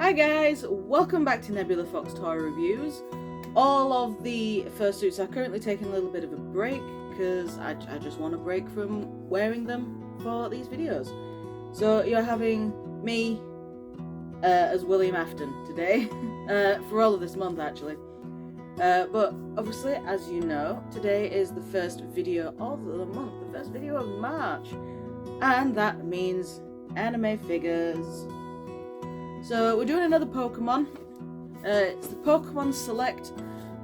Hi guys, welcome back to Nebula Fox Toy Reviews. All of the fursuits are currently taking a little bit of a break because I just want a break from wearing them for these videos. So you're having me as William Afton today, for all of this month actually. But obviously, as you know, today is the first video of the month, the first video of March. And that means anime figures. So we're doing another Pokemon. It's the Pokemon Select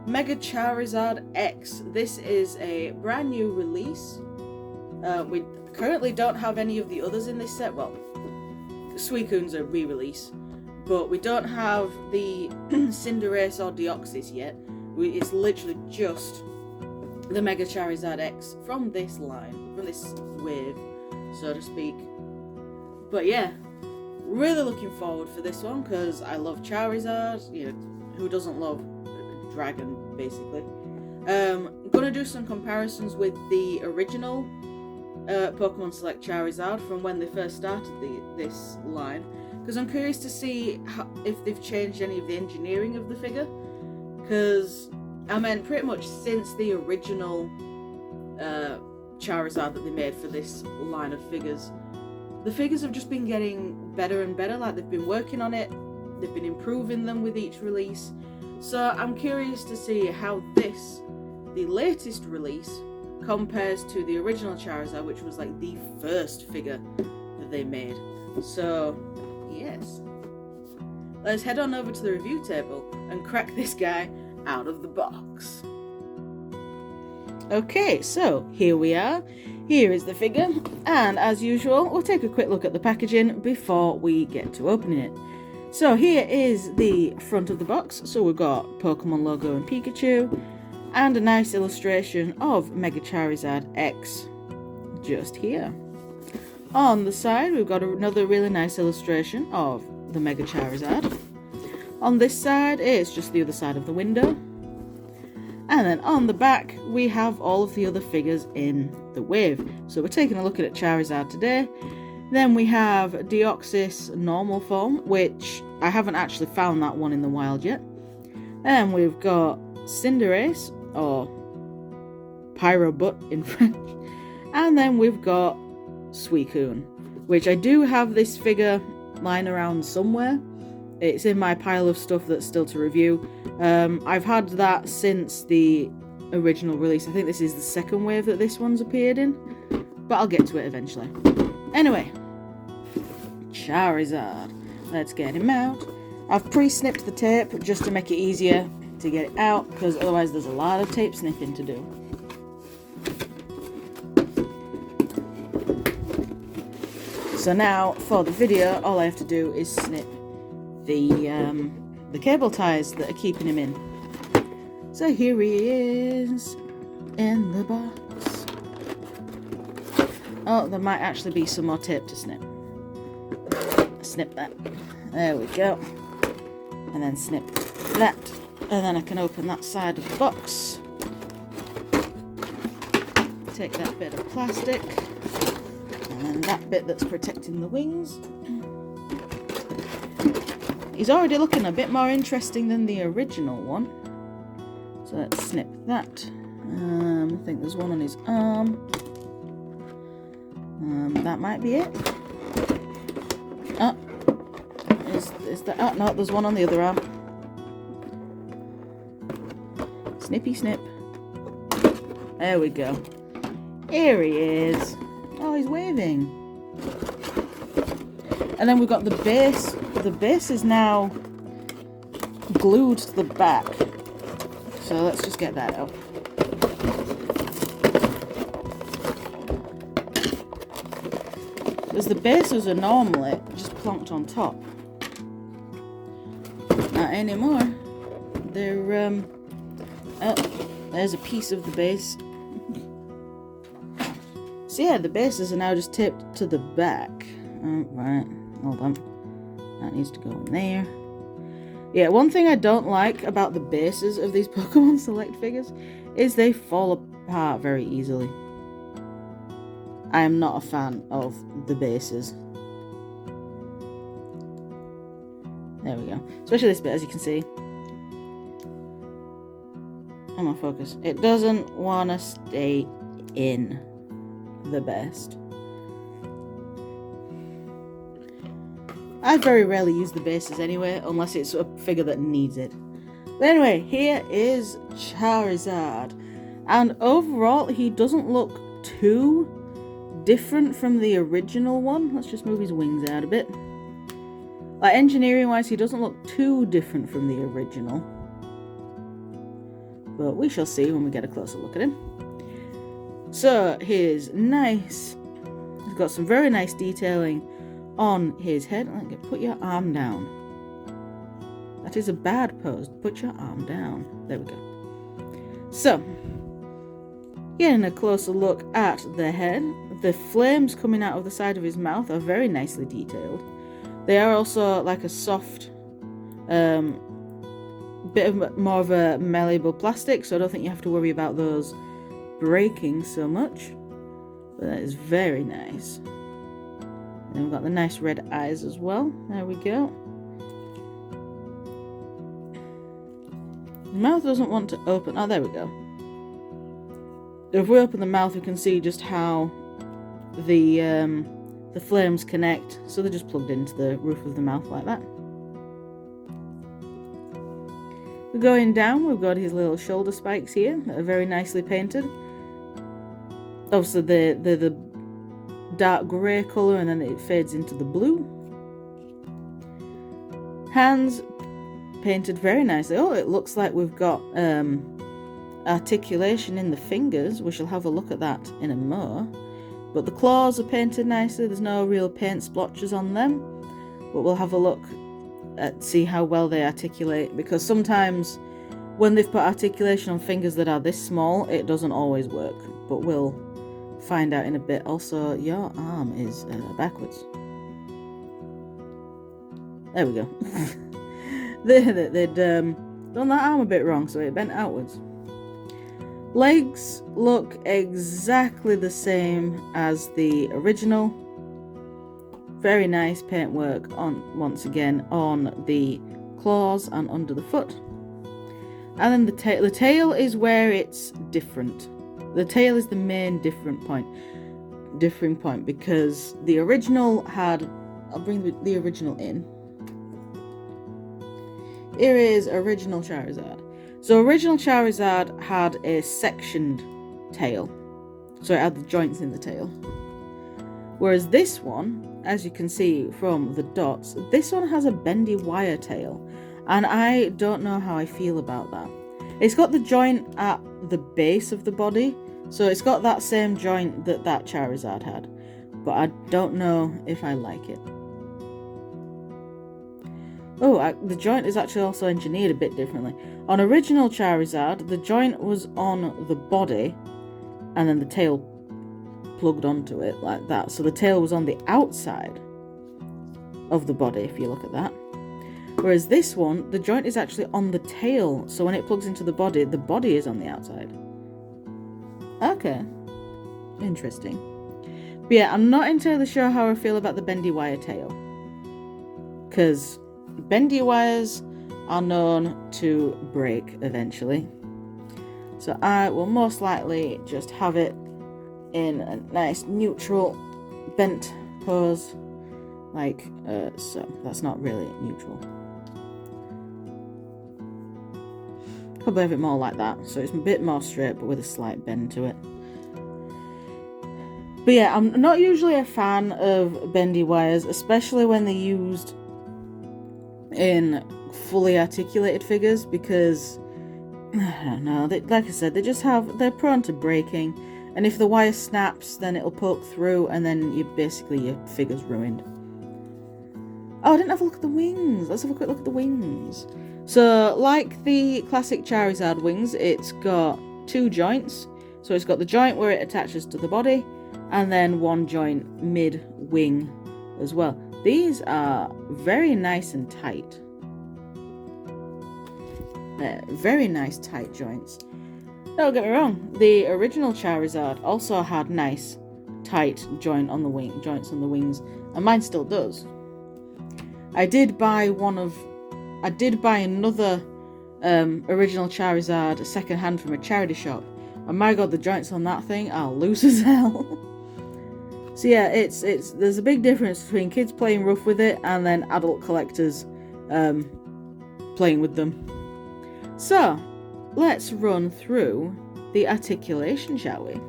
Mega Charizard X. This is a brand new release. We currently don't have any of the others in this set. Well, Suicune's a re-release, but we don't have the Cinderace or Deoxys yet. It's literally just the Mega Charizard X from this line, from this wave, so to speak. But yeah, really looking forward for this one because I love Charizard. You know, who doesn't love a dragon, basically. I'm gonna do some comparisons with the original Pokemon Select Charizard from when they first started this line, because I'm curious to see if they've changed any of the engineering of the figure. Because I mean, pretty much since the original Charizard that they made for this line of figures, the figures have just been getting better and better. Like, they've been working on it, they've been improving them with each release. So I'm curious to see how this, the latest release, compares to the original Charizard, which was like the first figure that they made. So yes, let's head on over to the review table and crack this guy out of the box. Okay, so here we are. Here is the figure, and as usual, we'll take a quick look at the packaging before we get to opening it. So here is the front of the box. So we've got Pokemon logo and Pikachu, and a nice illustration of Mega Charizard X just here. On the side, we've got another really nice illustration of the Mega Charizard. On this side, it's just the other side of the window. And then on the back, we have all of the other figures in the wave. So we're taking a look at Charizard today. Then we have Deoxys normal form, which I haven't actually found that one in the wild yet. And we've got Cinderace, or Pyro Butt in French. And then we've got Suicune, which I do have this figure lying around somewhere. It's in my pile of stuff that's still to review. I've had that since the original release. I think this is the second wave that this one's appeared in, but I'll get to it eventually. Anyway, Charizard. Let's get him out. I've pre-snipped the tape just to make it easier to get it out, because otherwise there's a lot of tape snipping to do. So now, for the video, all I have to do is snip the cable ties that are keeping him in. So here he is in the box. Oh, there might actually be some more tape to snip. Snip that. There we go. And then snip that. And then I can open that side of the box. Take that bit of plastic. And then that bit that's protecting the wings. He's already looking a bit more interesting than the original one. So let's snip that. I think there's one on his arm. That might be it. Oh, is that? Oh no, there's one on the other arm. Snippy snip. There we go. Here he is. Oh, he's waving. And then we've got the base. The base is now glued to the back. So let's just get that out. Because the bases are normally just plonked on top. Not anymore. They're, oh, there's a piece of the base. So yeah, the bases are now just taped to the back. Right, hold on. That needs to go in there. Yeah, one thing I don't like about the bases of these Pokemon Select figures is they fall apart very easily. I am not a fan of the bases. There we go. Especially this bit, as you can see. I'm on focus. It doesn't want to stay in the best. I very rarely use the bases anyway, unless it's a figure that needs it. But anyway, here is Charizard. And overall, he doesn't look too different from the original one. Let's just move his wings out a bit. Like, engineering-wise, he doesn't look too different from the original. But we shall see when we get a closer look at him. So, he's nice. He's got some very nice detailing on his head. Put your arm down. That is a bad pose. Put your arm down. There we go. So, getting a closer look at the head. The flames coming out of the side of his mouth are very nicely detailed. They are also like a soft, bit of more of a malleable plastic, so I don't think you have to worry about those breaking so much. But that is very nice. And we've got the nice red eyes as well. There we go. The mouth doesn't want to open. Oh, there we go. If we open the mouth, we can see just how the flames connect. So they're just plugged into the roof of the mouth like that. We're going down. We've got his little shoulder spikes here that are very nicely painted. Obviously, the dark grey colour, and then it fades into the blue. Hands painted very nicely. Oh, it looks like we've got articulation in the fingers. We shall have a look at that in a more. But the claws are painted nicely. There's no real paint splotches on them. But we'll have a look at see how well they articulate, because sometimes when they've put articulation on fingers that are this small, it doesn't always work. But we'll find out in a bit. Also, your arm is backwards. There we go. They'd done that arm a bit wrong, so it bent outwards. Legs look exactly the same as the original. Very nice paintwork on, once again, on the claws and under the foot. And then the tail is where it's different. The tail is the main differing point, because the original had, I'll bring the original in. Here is original Charizard. So original Charizard had a sectioned tail. So it had the joints in the tail. Whereas this one, as you can see from the dots, this one has a bendy wire tail. And I don't know how I feel about that. It's got the joint at the base of the body. So it's got that same joint that Charizard had. But I don't know if I like it. Oh, the joint is actually also engineered a bit differently. On original Charizard, the joint was on the body, and then the tail plugged onto it like that. So the tail was on the outside of the body, if you look at that. Whereas this one, the joint is actually on the tail. So when it plugs into the body is on the outside. Okay. Interesting. But yeah, I'm not entirely sure how I feel about the bendy wire tail. Because bendy wires are known to break eventually. So I will most likely just have it in a nice neutral bent pose. Like so. That's not really neutral. Probably have it more like that. So it's a bit more straight but with a slight bend to it. But yeah, I'm not usually a fan of bendy wires, especially when they're used in fully articulated figures, because I don't know, like I said, they're prone to breaking, and if the wire snaps, then it'll poke through, and then your figure's ruined. Oh, I didn't have a look at the wings. Let's have a quick look at the wings. So, like the classic Charizard wings, it's got two joints. So it's got the joint where it attaches to the body, and then one joint mid-wing as well. These are very nice and tight. Very nice tight joints. Don't get me wrong, the original Charizard also had nice tight joints on the wings, and mine still does. I did buy one of I did buy another original Charizard second hand from a charity shop, and my god, the joints on that thing are loose as hell. So yeah, there's a big difference between kids playing rough with it and then adult collectors playing with them. So let's run through the articulation, shall we?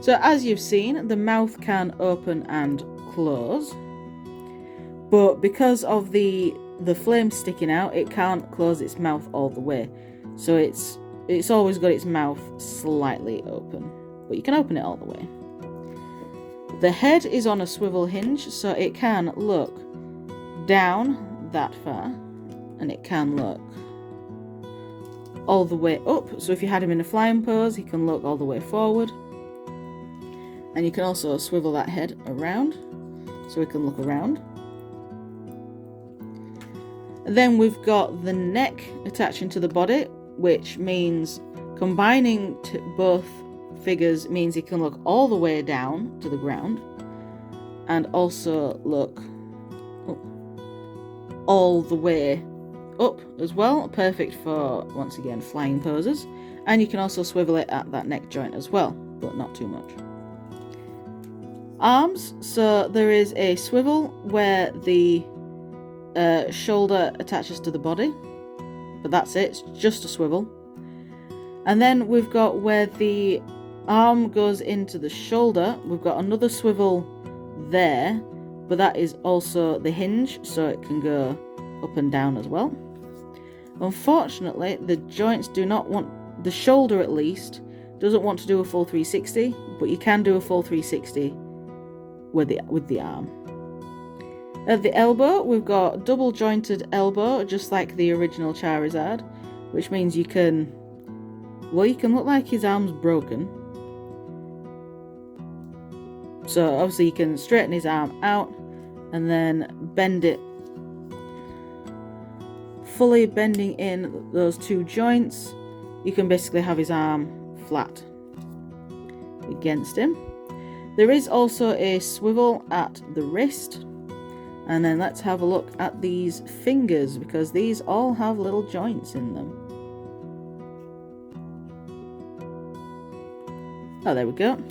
So as you've seen, the mouth can open and close, but because of the flame sticking out, it can't close its mouth all the way. So it's always got its mouth slightly open, but you can open it all the way. The head is on a swivel hinge, so it can look down that far, and it can look all the way up. So if you had him in a flying pose, he can look all the way forward. And you can also swivel that head around, so it can look around. Then we've got the neck attaching to the body, which means combining both figures means he can look all the way down to the ground and also look all the way up as well. Perfect for, once again, flying poses. And you can also swivel it at that neck joint as well, but not too much. Arms, so there is a swivel where the shoulder attaches to the body, but that's it, it's just a swivel. And then we've got where the arm goes into the shoulder, we've got another swivel there, but that is also the hinge, so it can go up and down as well. Unfortunately, the joints do not want, the shoulder at least, doesn't want to do a full 360, but you can do a full 360 with the arm. At the elbow, we've got double jointed elbow, just like the original Charizard, which means you can look like his arm's broken. So obviously you can straighten his arm out and then bend it, fully bending in those two joints. You can basically have his arm flat against him. There is also a swivel at the wrist. And then let's have a look at these fingers, because these all have little joints in them. Oh, there we go.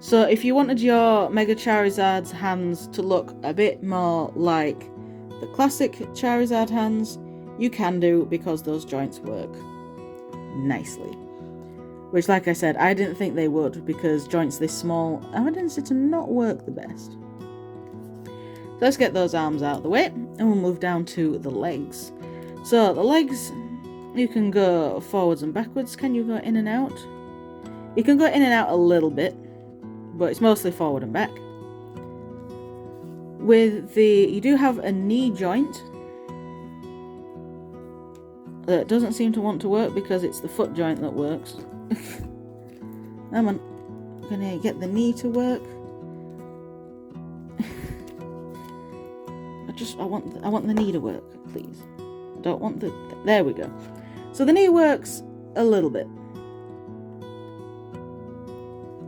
So if you wanted your Mega Charizard's hands to look a bit more like the classic Charizard hands, you can do, because those joints work nicely. Which, like I said, I didn't think they would, because joints this small have a tendency to not work the best. So let's get those arms out of the way, and we'll move down to the legs. So the legs, you can go forwards and backwards. Can you go in and out? You can go in and out a little bit, but it's mostly forward and back. You do have a knee joint that doesn't seem to want to work, because it's the foot joint that works. Come on, I'm gonna get the knee to work. I want the knee to work, please. I don't want there we go. So the knee works a little bit.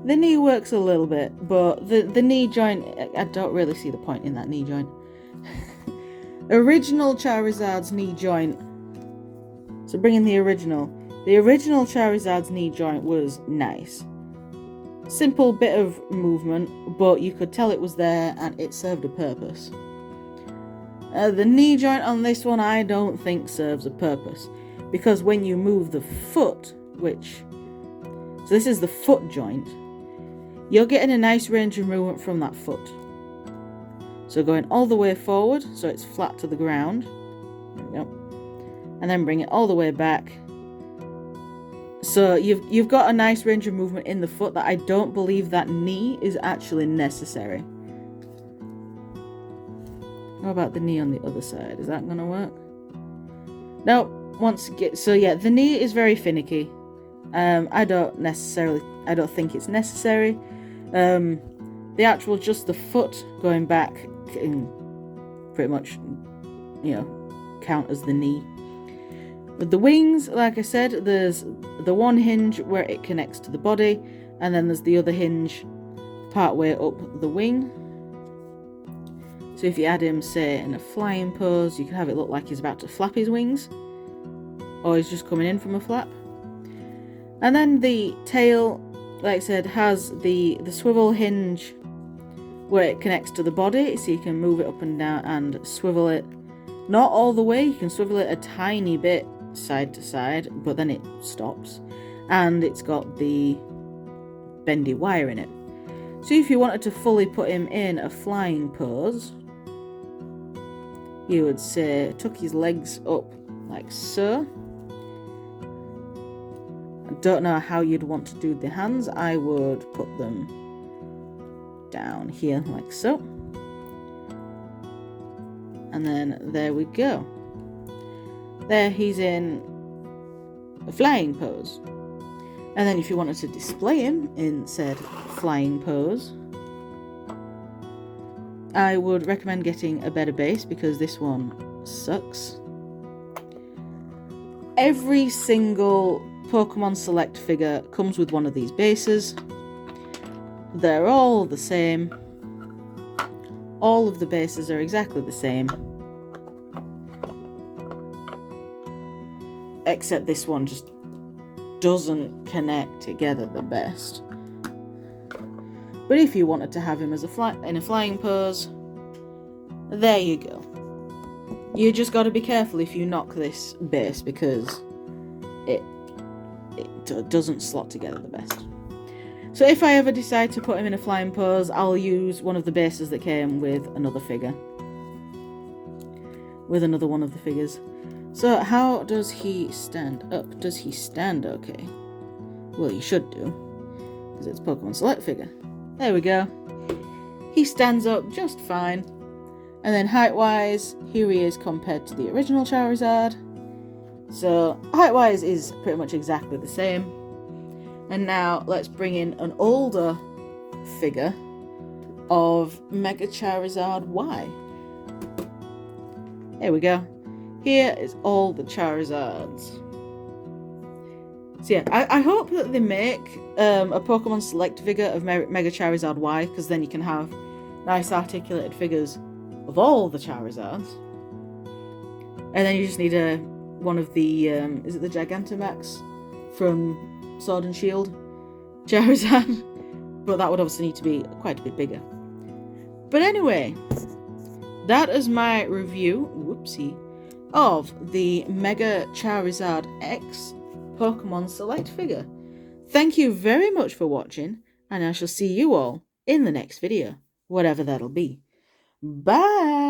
The knee works a little bit, but the knee joint, I don't really see the point in that knee joint. Original Charizard's knee joint. So bringing the original Charizard's knee joint was nice. Simple bit of movement, but you could tell it was there and it served a purpose. The knee joint on this one I don't think serves a purpose, because when you move the foot, so this is the foot joint, you're getting a nice range of movement from that foot. So going all the way forward, so it's flat to the ground, there we go, and then bring it all the way back. So you've got a nice range of movement in the foot that I don't believe that knee is actually necessary. What about the knee on the other side? Is that gonna work? No. So yeah, the knee is very finicky. I don't think it's necessary. The actual, just the foot going back can pretty much, count as the knee. With the wings, like I said, there's the one hinge where it connects to the body, and then there's the other hinge part way up the wing. So if you had him, say, in a flying pose, you could have it look like he's about to flap his wings, or he's just coming in from a flap. And then the tail, like I said, has the swivel hinge where it connects to the body, so you can move it up and down and swivel it. Not all the way, you can swivel it a tiny bit side to side, but then it stops. And it's got the bendy wire in it. So if you wanted to fully put him in a flying pose, you would say tuck his legs up like so. I don't know how you'd want to do the hands. I would put them down here like so. And then there we go. There he's in a flying pose. And then if you wanted to display him in said flying pose, I would recommend getting a better base because this one sucks. Every single Pokemon Select figure comes with one of these bases. They're all the same. All of the bases are exactly the same. Except this one just doesn't connect together the best. But if you wanted to have him as in a flying pose, there you go. You just got to be careful if you knock this base because it doesn't slot together the best. So if I ever decide to put him in a flying pose, I'll use one of the bases that came with another figure. With another one of the figures. So how does he stand up? Does he stand okay? Well, he should do, because it's Pokemon Select figure. There we go. He stands up just fine. And then height-wise, here he is compared to the original Charizard. So height-wise is pretty much exactly the same. And now let's bring in an older figure of Mega Charizard Y. There we go. Here is all the Charizards. So yeah, I hope that they make a Pokemon Select figure of Mega Charizard Y, because then you can have nice articulated figures of all the Charizards. And then you just need one of the, is it the Gigantamax from Sword and Shield Charizard? But that would obviously need to be quite a bit bigger. But anyway, that is my review, whoopsie, of the Mega Charizard X Pokemon Select figure. Thank you very much for watching, and I shall see you all in the next video, whatever that'll be. Bye!